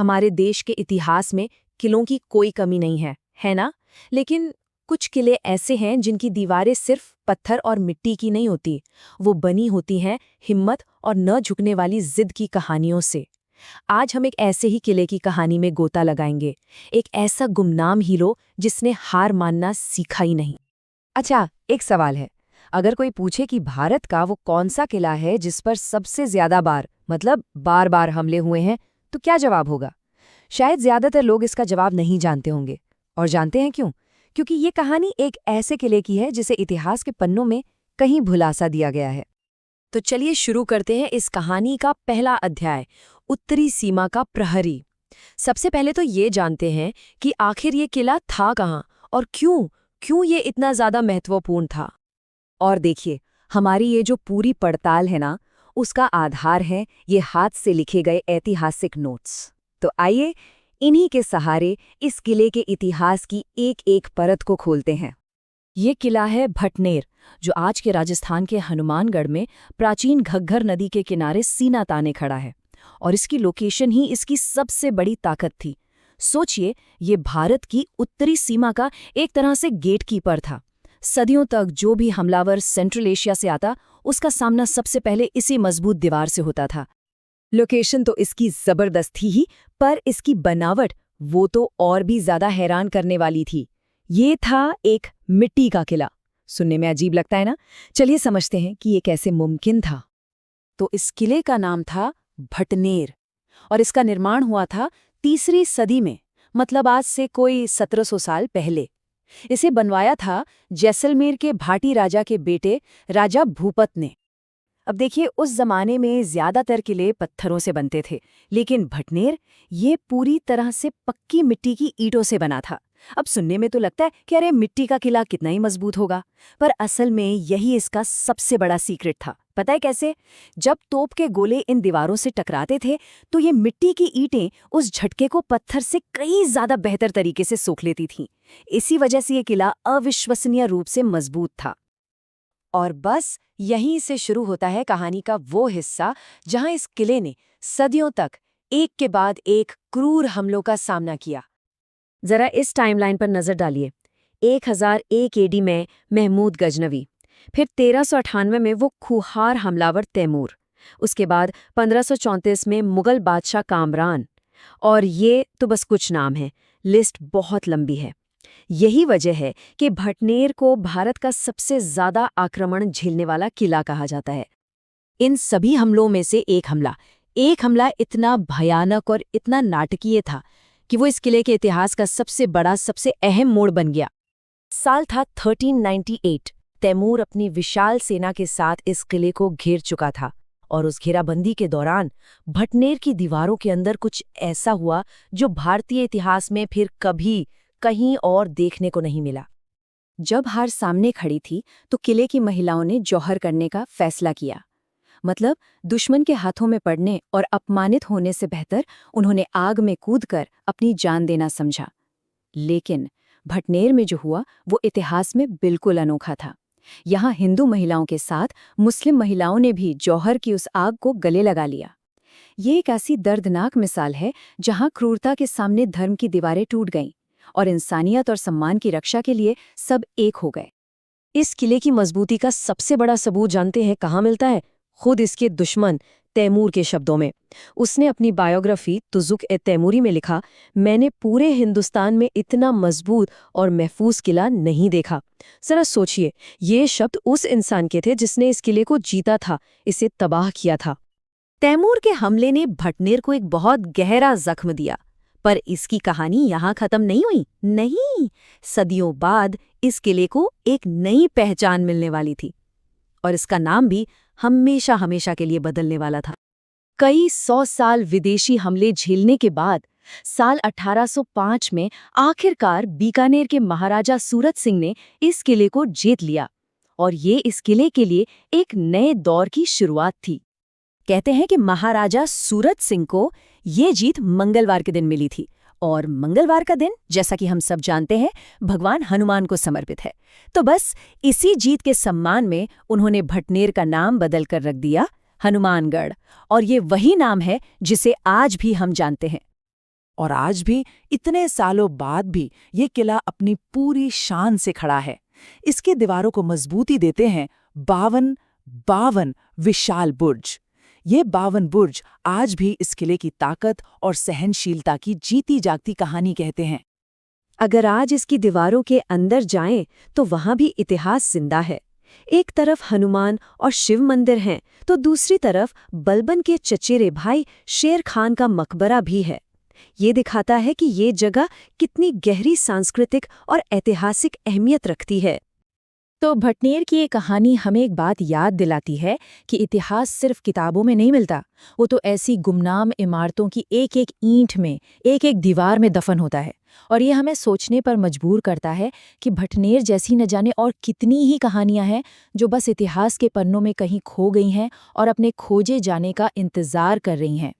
हमारे देश के इतिहास में किलों की कोई कमी नहीं है ना? लेकिन कुछ किले ऐसे हैं जिनकी दीवारें सिर्फ पत्थर और मिट्टी की नहीं होती, वो बनी होती हैं हिम्मत और न झुकने वाली जिद की कहानियों से। आज हम एक ऐसे ही किले की कहानी में गोता लगाएंगे, एक ऐसा गुमनाम हीरो जिसने हार मानना सीखा ही नहीं। अच्छा, एक सवाल है। अगर कोई पूछे कि भारत का वो कौन सा किला है जिस पर सबसे ज्यादा बार मतलब बार बार हमले हुए हैं, तो क्या जवाब होगा? शायद ज्यादातर लोग इसका जवाब नहीं जानते होंगे। और जानते हैं क्यों? क्योंकि ये कहानी एक ऐसे किले की है जिसे इतिहास के पन्नों में कहीं भुलासा दिया गया है। तो चलिए शुरू करते हैं इस कहानी का पहला अध्याय, उत्तरी सीमा का प्रहरी। सबसे पहले तो ये जानते हैं कि आखिर ये किला था कहाँ और क्यों क्यों ये इतना ज्यादा महत्वपूर्ण था। और देखिए, हमारी ये जो पूरी पड़ताल है ना, उसका आधार है ये हाथ से लिखे गए ऐतिहासिक नोट्स। तो आइए इन्हीं के सहारे इस किले के इतिहास की एक एक परत को खोलते हैं। ये किला है भटनेर, जो आज के राजस्थान के हनुमानगढ़ में प्राचीन घग्घर नदी के किनारे सीना ताने खड़ा है। और इसकी लोकेशन ही इसकी सबसे बड़ी ताकत थी। सोचिए, ये भारत की उत्तरी सीमा का एक तरह से गेटकीपर था। सदियों तक जो भी हमलावर सेंट्रल एशिया से आता, उसका सामना सबसे पहले इसी मजबूत दीवार से होता था। लोकेशन तो इसकी जबरदस्त थी ही, पर इसकी बनावट वो तो और भी ज्यादा हैरान करने वाली थी। ये था एक मिट्टी का किला। सुनने में अजीब लगता है ना? चलिए समझते हैं कि ये कैसे मुमकिन था। तो इस किले का नाम था भटनेर और इसका निर्माण हुआ था 3री सदी में, मतलब आज से कोई 1700 साल पहले। इसे बनवाया था जैसलमेर के भाटी राजा के बेटे राजा भूपत ने। अब देखिए, उस जमाने में ज्यादातर किले पत्थरों से बनते थे, लेकिन भटनेर ये पूरी तरह से पक्की मिट्टी की ईंटों से बना था। अब सुनने में तो लगता है कि अरे मिट्टी का किला कितना ही मजबूत होगा, पर असल में यही इसका सबसे बड़ा सीक्रेट था। पता है कैसे? जब तोप के गोले इन दीवारों से टकराते थे, तो ये मिट्टी की ईंटें उस झटके को पत्थर से कई ज्यादा बेहतर तरीके से सोख लेती थीं। इसी वजह से ये किला अविश्वसनीय रूप से मजबूत था। और बस यहीं से शुरू होता है कहानी का वो हिस्सा जहां इस किले ने सदियों तक एक के बाद एक क्रूर हमलों का सामना किया। जरा इस टाइमलाइन पर नजर डालिए। 1001 एडी में महमूद गजनवी, फिर 1398 में वो खूंखार हमलावर तैमूर, उसके बाद 1534 में मुगल बादशाह कामरान। और ये तो बस कुछ नाम हैं, लिस्ट बहुत लंबी है। यही वजह है कि भटनेर को भारत का सबसे ज्यादा आक्रमण झेलने वाला किला कहा जाता है। इन सभी हमलों में से एक हमला इतना भयानक और इतना नाटकीय था कि वो इस किले के इतिहास का सबसे बड़ा, सबसे अहम मोड़ बन गया। साल था 1398। तैमूर अपनी विशाल सेना के साथ इस किले को घेर चुका था और उस घेराबंदी के दौरान भटनेर की दीवारों के अंदर कुछ ऐसा हुआ जो भारतीय इतिहास में फिर कभी कहीं और देखने को नहीं मिला। जब हार सामने खड़ी थी, तो किले की महिलाओं ने जौहर करने का फैसला किया। मतलब दुश्मन के हाथों में पड़ने और अपमानित होने से बेहतर उन्होंने आग में कूदकर अपनी जान देना समझा। लेकिन भटनेर में जो हुआ वो इतिहास में बिल्कुल अनोखा था। यहाँ हिंदू महिलाओं के साथ मुस्लिम महिलाओं ने भी जौहर की उस आग को गले लगा लिया। ये एक ऐसी दर्दनाक मिसाल है जहाँ क्रूरता के सामने धर्म की दीवारें टूट गईं और इंसानियत और सम्मान की रक्षा के लिए सब एक हो गए। इस किले की मजबूती का सबसे बड़ा सबूत जानते हैं कहाँ मिलता है? खुद इसके दुश्मन तैमूर के शब्दों में। उसने अपनी बायोग्राफी तुज़ुक-ए-तैमूरी में लिखा, मैंने पूरे हिंदुस्तान में इतना मजबूत और महफूज किला नहीं देखा। जरा सोचिए, ये शब्द उस इंसान के थे जिसने इस किले को जीता था, इसे तबाह किया था। तैमूर के हमले ने भटनेर को एक बहुत गहरा जख्म दिया, पर इसकी कहानी यहाँ खत्म नहीं हुई। नहीं, सदियों बाद इस किले को एक नई पहचान मिलने वाली थी और इसका नाम भी हमेशा हमेशा के लिए बदलने वाला था। कई 100 साल विदेशी हमले झेलने के बाद साल 1805 में आखिरकार बीकानेर के महाराजा सूरत सिंह ने इस किले को जीत लिया और ये इस किले के लिए एक नए दौर की शुरुआत थी। कहते हैं कि महाराजा सूरत सिंह को ये जीत मंगलवार के दिन मिली थी और मंगलवार का दिन, जैसा कि हम सब जानते हैं, भगवान हनुमान को समर्पित है। तो बस इसी जीत के सम्मान में उन्होंने भटनेर का नाम बदलकर रख दिया हनुमानगढ़, और ये वही नाम है जिसे आज भी हम जानते हैं। और आज भी इतने सालों बाद भी ये किला अपनी पूरी शान से खड़ा है। इसकी दीवारों को मजबूती देते हैं 52 विशाल बुर्ज। ये 52 बुर्ज आज भी इस किले की ताकत और सहनशीलता की जीती जागती कहानी कहते हैं। अगर आज इसकी दीवारों के अंदर जाएं तो वहां भी इतिहास जिंदा है। एक तरफ हनुमान और शिव मंदिर हैं, तो दूसरी तरफ बलबन के चचेरे भाई शेर खान का मकबरा भी है। ये दिखाता है कि ये जगह कितनी गहरी सांस्कृतिक और ऐतिहासिक अहमियत रखती है। तो भटनेर की ये कहानी हमें एक बात याद दिलाती है कि इतिहास सिर्फ किताबों में नहीं मिलता, वो तो ऐसी गुमनाम इमारतों की एक एक ईंट में, एक एक दीवार में दफन होता है। और ये हमें सोचने पर मजबूर करता है कि भटनेर जैसी न जाने और कितनी ही कहानियां हैं जो बस इतिहास के पन्नों में कहीं खो गई हैं और अपने खोजे जाने का इंतजार कर रही हैं।